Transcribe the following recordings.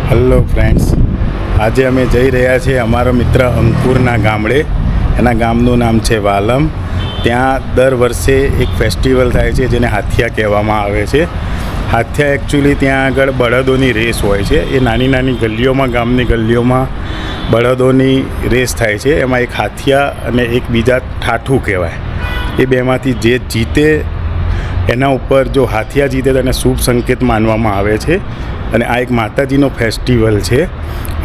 Hello friends, આજે અમે જઈ રહ્યા છીએ અમારો મિત્ર અંકુરના ગામડે. એના ગામનું નામ છે વાલમ. ત્યાં દર વર્ષે એક ફેસ્ટિવલ થાય છે જેને હાથિયા કહેવામાં આવે છે. હાથિયા એકચ્યુઅલી ત્યાં આગળ બળદોની રેસ હોય છે. એ નાની નાની ગલીઓમાં, ગામની ગલીઓમાં બળદોની રેસ થાય છે. એમાં એક હાથિયા અને એક બીજા ઠાઠું કહેવાય. એ બેમાંથી જે જીતે એના ઉપર જો હાથિયા જીતે તો એને શુભ સંકેત માનવામાં આવે છે. અને આ એક માતાજીનો ફેસ્ટિવલ છે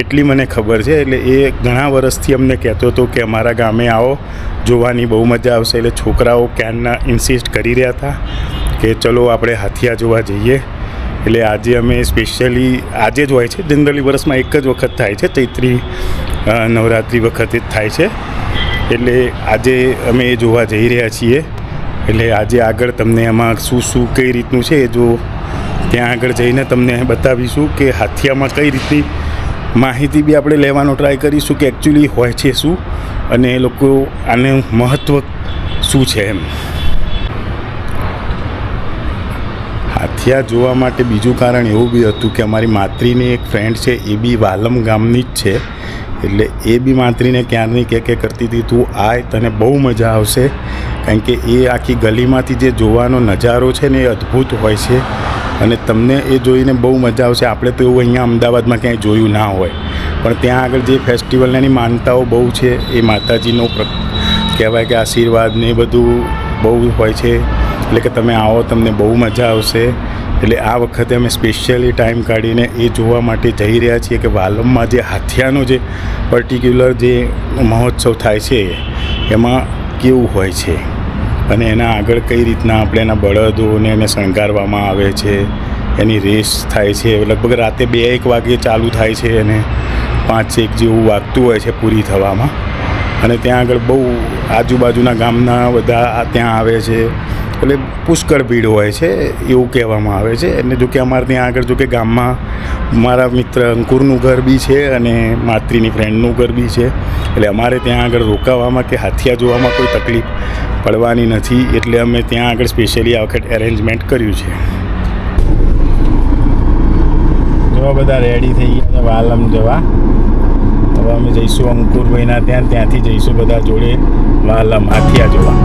એટલી મને ખબર છે. એટલે એ ઘણા વર્ષથી અમને કહેતો હતો કે અમારા ગામે આવો, જોવાની બહુ મજા આવશે. એટલે છોકરાઓ ક્યારના ઇન્સિસ્ટ કરી રહ્યા હતા કે ચલો આપણે હાથિયા જોવા જઈએ. એટલે આજે અમે સ્પેશિયલી આજે જ હોય છે, જનરલી વર્ષમાં એક જ વખત થાય છે, ચૈત્રી નવરાત્રિ વખતે જ થાય છે. એટલે આજે અમે એ જોવા જઈ રહ્યા છીએ. એટલે આજે આગળ તમને એમાં શું કઈ રીતનું છે એ જો ત્યાં આગળ જઈને તમને બતાવીશું કે હાથિયામાં કઈ રીતની માહિતી બી આપણે લેવાનો ટ્રાય કરીશું કે એકચ્યુઅલી હોય છે શું અને એ લોકો આને મહત્ત્વ શું છે એમ. હાથિયા જોવા માટે બીજું કારણ એવું બી હતું કે અમારી માતૃની એક ફ્રેન્ડ છે, એ બી વાલમ ગામની જ છે. એટલે એ બી માતૃને ક્યારની કે કરતી હતી તું આય, તને બહુ મજા આવશે. કારણ કે એ આખી ગલીમાંથી જે જોવાનો નજારો છે ને એ અદ્ભુત હોય છે અને તમને એ જોઈને બહુ મજા આવશે. આપણે તો એવું અહીંયા અમદાવાદમાં ક્યાંય જોયું ના હોય, પણ ત્યાં આગળ જે ફેસ્ટિવલની એની માનતાઓ બહુ છે. એ માતાજીનો કહેવાય કે આશીર્વાદ ને એ બધું બહુ હોય છે. એટલે કે તમે આવો, તમને બહુ મજા આવશે. એટલે આ વખતે અમે સ્પેશિયલી ટાઈમ કાઢીને એ જોવા માટે જઈ રહ્યા છીએ કે વાલમમાં જે હાથિયાનો જે પર્ટિક્યુલર જે મહોત્સવ થાય છે એમાં કેવું હોય છે અને એના આગળ કઈ રીતના આપણે એના બળદોને એને શણગારવામાં આવે છે. એની રેસ થાય છે. લગભગ રાતે 2-1 વાગે ચાલુ થાય છે અને 5-1 જેવું વાગતું હોય છે પૂરી થવામાં. અને ત્યાં આગળ બહુ આજુબાજુના ગામના બધા ત્યાં આવે છે. એટલે પુષ્કળ ભીડ હોય છે એવું કહેવામાં આવે છે. અને જો કે અમારે ત્યાં આગળ જો કે ગામમાં મારા મિત્ર અંકુરનું ઘર બી છે અને માતૃની ફ્રેન્ડનું ઘર બી છે. એટલે અમારે ત્યાં આગળ રોકાવામાં કે હાથિયા જોવામાં કોઈ તકલીફ પડવાની નથી. એટલે અમે ત્યાં આગળ સ્પેશિયલી આ વખત એરેન્જમેન્ટ કર્યું છે. જો બધા રેડી થઈ ગયા છે વાલમ જવા. હવે અમે જઈશું અંકુરભાઈના ત્યાંથી જઈશું બધા જોડે વાલમ હાથિયા જોવા.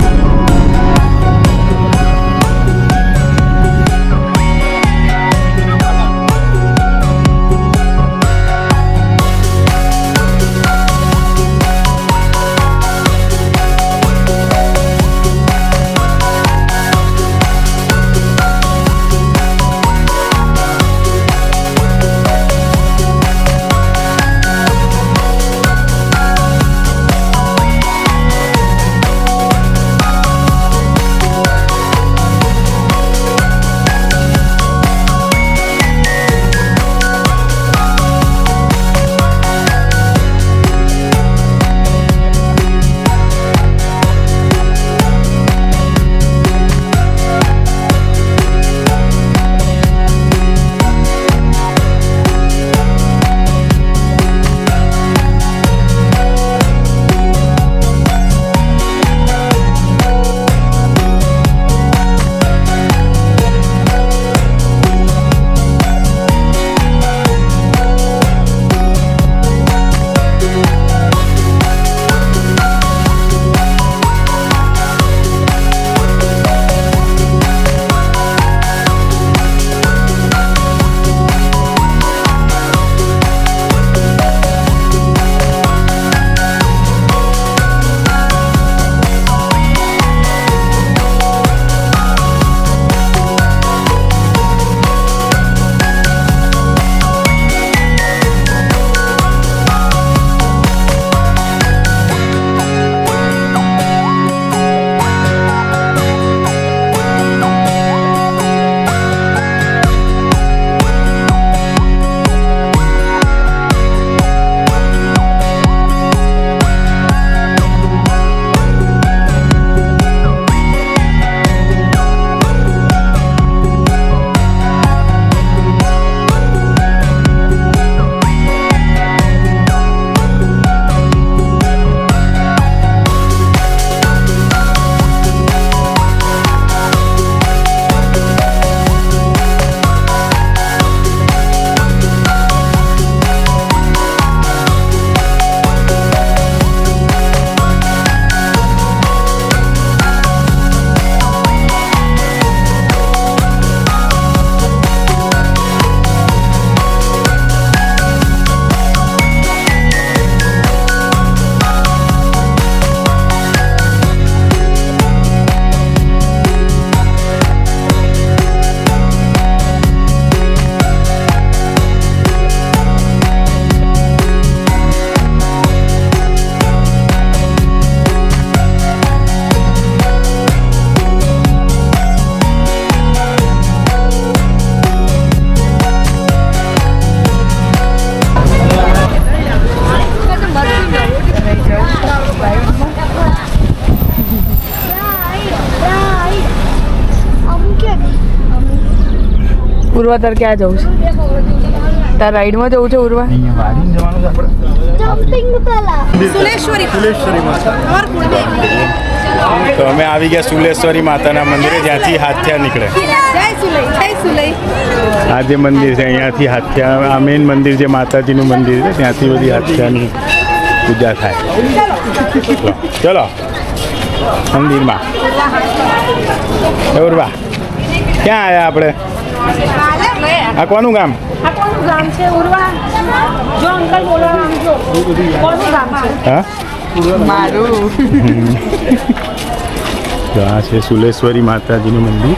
ઉર્વા તાર ક્યાં જવું છે? તાર રાઈડમાં જવું છે ઉર્વા? અહીંયા વાડીને જવાનું છે આપણે. સુલેશ્વરી માતા તો અમે આવી ગયા સુલેશ્વરી માતાના મંદિરે, જ્યાંથી હાથિયા નીકળે. જય સુલઈ. આ જે મંદિર છે અહીંયાથી હાથિયા, આ મેઇન મંદિર જે માતાજીનું મંદિર છે ત્યાંથી બધી હાથિયાની પૂજા થાય. ચલો મંદિરમાં. ઉર્વા ક્યાં આવ્યા આપણે? આ કોનું ગામ? છે ઉર્વા. જો અંકલ બોલો જો કોનું ગામ છે? હા મારું. તો આ છે સુલેશ્વરી માતાજીનું મંદિર.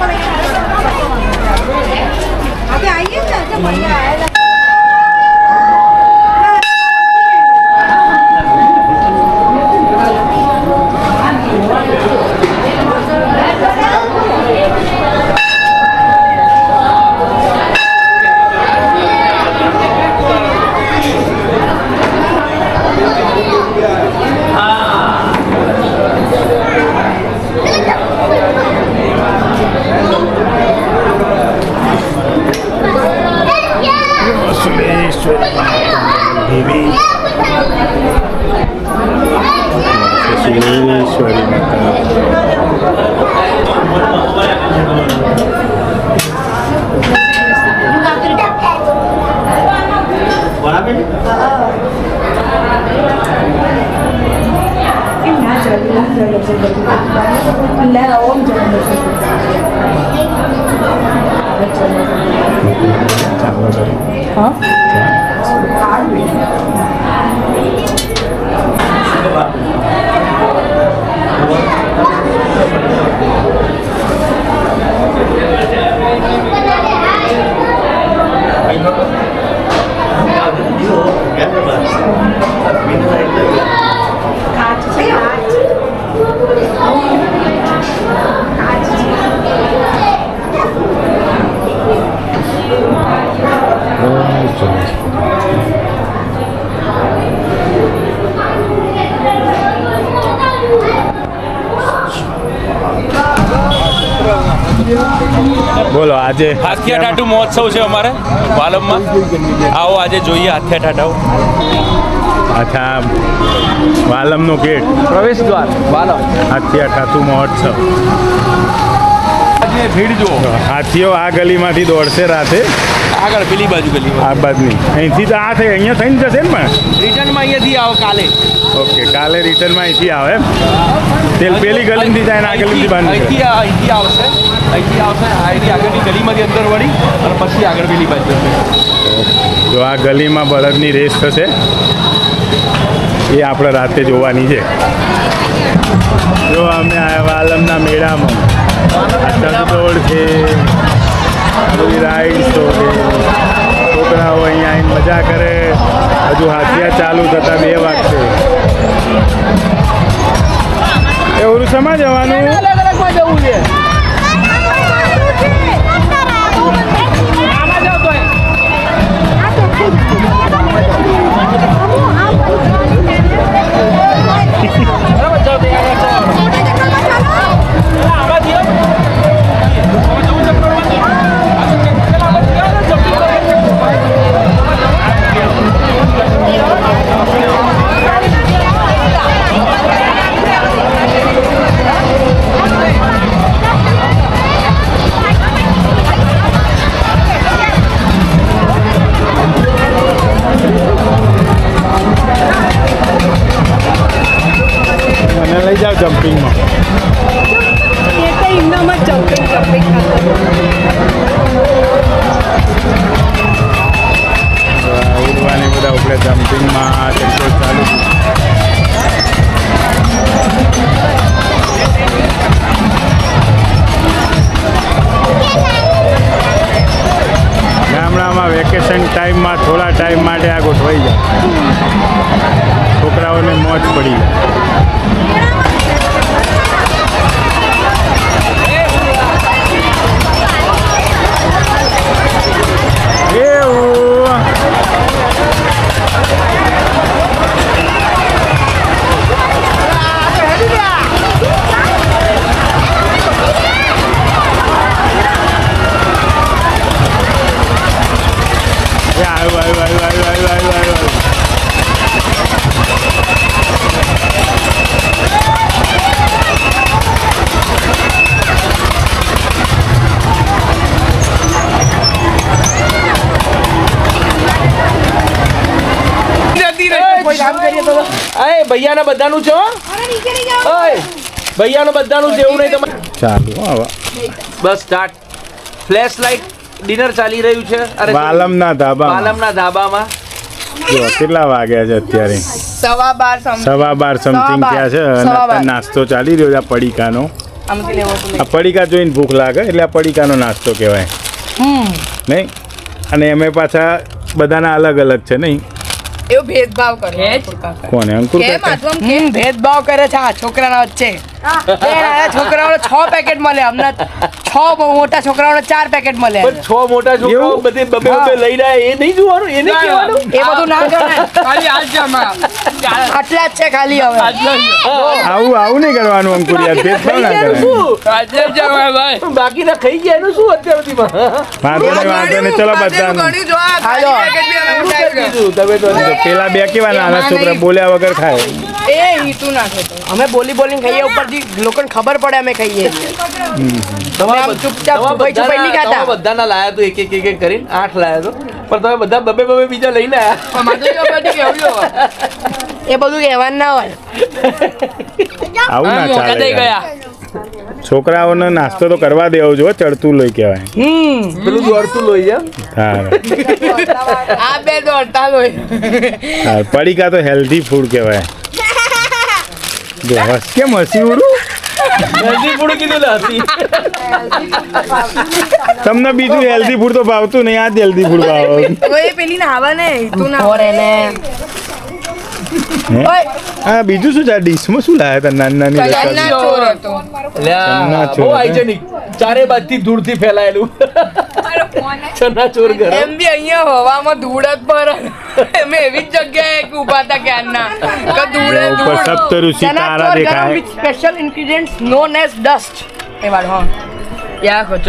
આપણે આવીએ ને તો મળીએ આયેલા. સુલેશ્વરી માતા. બોલો આજે હાથિયા ટાટુ મહોત્સવ છે અમારે વાલમમાં. આવો આજે જોઈએ હાથિયા ટાટાઓ. અચ્છા, વાલમનો ગેટ, પ્રવેશ દ્વાર વાલમ. હાથિયા ટાટુ મહોત્સવ. આજે ભીડ જુઓ. હાથીઓ આ ગલીમાંથી દોડશે રાતે, આગળ પેલી બાજુ આ બાજુની. અહીંથી તો આ થઈ અહીંયા થઈને જશે ને પણ રિટર્નમાં અહીંયાથી આવો કાલે. ઓકે, કાલે રિટર્નમાં અહીંથી આવે એમ. તેલ પેલી ગલીમાંથી જાય ને આ ગલીમાંથી બંધ અહીંથી આવશે અહીંથી આગળની ગલીમાંથી અંદર વળી અને પછી આગળ પેલી બાજુ જશે. જો આ ગલીમાં બળદની રેસ થશે, એ આપણે રાતે જોવાની છે. જો અમે આવ્યા વાલમના મેળામાં. ચકડોળ છે, બધી રાઈડ્સો છે, છોકરાઓ અહીંયા આવીને મજા કરે. હજુ હાથિયા ચાલુ થતા 2 વાગશે. એવું સમા જવાનું? જવું છે. લઈ જાઓ જમ્પિંગમાં. ઉડવાની બધા ઉપડે જમ્પિંગમાં ટેમ્પો ચાલુ. ગામડામાં વેકેશન ટાઈમમાં થોડા ટાઈમ માટે આ ગોઠવાઈ જાય, છોકરાઓને મોજ પડી જાય. કામ કરીએ તો અય ભૈયાને બધાનું છે હો. ઓય ભૈયાનું બધાનું છે એવું નહીં તમારે. ચાલુ હવે બસ સ્ટાર્ટ. ફ્લેશ લાઇટ ડિનર ચાલી રહ્યું છે. અરે વાલમના ધાબા પાલમના ધાબામાં. જો કેટલા વાગ્યા છે અત્યારે 12:15 12:15 સમથિંગ થયા છે અને અત્યારે નાસ્તો ચાલી રહ્યો છે આ પડીકાનો. આમાંથી લેવો તો આ પડીકા જોઈને ભૂખ લાગે એટલે આ પડીકાનો નાસ્તો કહેવાય નહીં. અને એમે પાછા બધાના અલગ અલગ છે નહીં. એવું ભેદભાવ કરે કોને અંકુર કાકા? ભેદભાવ કરે છે આ છોકરાના વચ્ચે છોકરાઓને 6 પેકેટ મળે અમને 6 મોટા છોકરાઓને 4 પેકેટ મળે પણ 6 મોટા છોકરાઓ એવું? બધે બબે બબે લઈને આવ્યા, એ નહીં જોવાનું, એને કહેવાનું. એ બધું ના ગણાય આટલા જ છે ખાલી હવે આવું નહીં કરવાનું અંકુર યાર. ભેદભાવ ના કરાય. શું? બાકીના ખાઈ ગયા એનું શું અત્યાર સુધીમાં? વાંધો નહીં ચલો બધા. હાલો. પૂરું કરી દીધું તમે તો. પેલા બે કેવા નાના છોકરા બોલ્યા વગર ખાય. એ હીતું નાખે તો અમે બોલી બોલીને ખાઈએ ઉપરથી લોકોને ખબર પડે અમે ખાઈએ છીએ. તમારા આમ ચૂપચાપ તમારા છુપાઈ નહીં ખાતા. તમારા બધાના લાયા તો એક કરીને 8 લાયા તો, પણ તમે બધા બબે બબે બીજા લઈને આયા. એ બધું કહેવાનું ના હોય આવું ના ચાલે યાર. છોકરાઓને નાસ્તો તો કરવા દેવો જો ચડતું લોહી કહેવાય. પેલું દોડતું લોહી છે. હા આ બે દોડતા હોય હા, પડીકા તો હેલ્ધી ફૂડ કહેવાય. જો કેમ હસી ઉડું? જલ્દી પૂરું કીધું ને હતી. તમને બીજું હેલ્ધી ફૂડ તો ભાવતું નહીં, આ જ હેલ્ધી ફૂડ ભાવે. એ પેલી નાવા ને તું ના ઓરે ને હે? હા બીજું શું છે આ ડીશમાં શું લાયા તા નાની નાની ચના ચોર હતો અલ્યા, ચના ચોર બહુ હાઇજેનિક. ચારે બાજુથી ધૂળથી ફેલાયેલું ચના ચોર ગરમ. એમ બી અહીંયા હવામાં ધૂળ જ પર અમે એવી જ જગ્યાએ ઊભા હતા ક્યારના કે ધૂળે ઉપર સપ્તઋષિ તારા દેખાય. Special ingredients known as dust એ વાળો હા યા ખોચો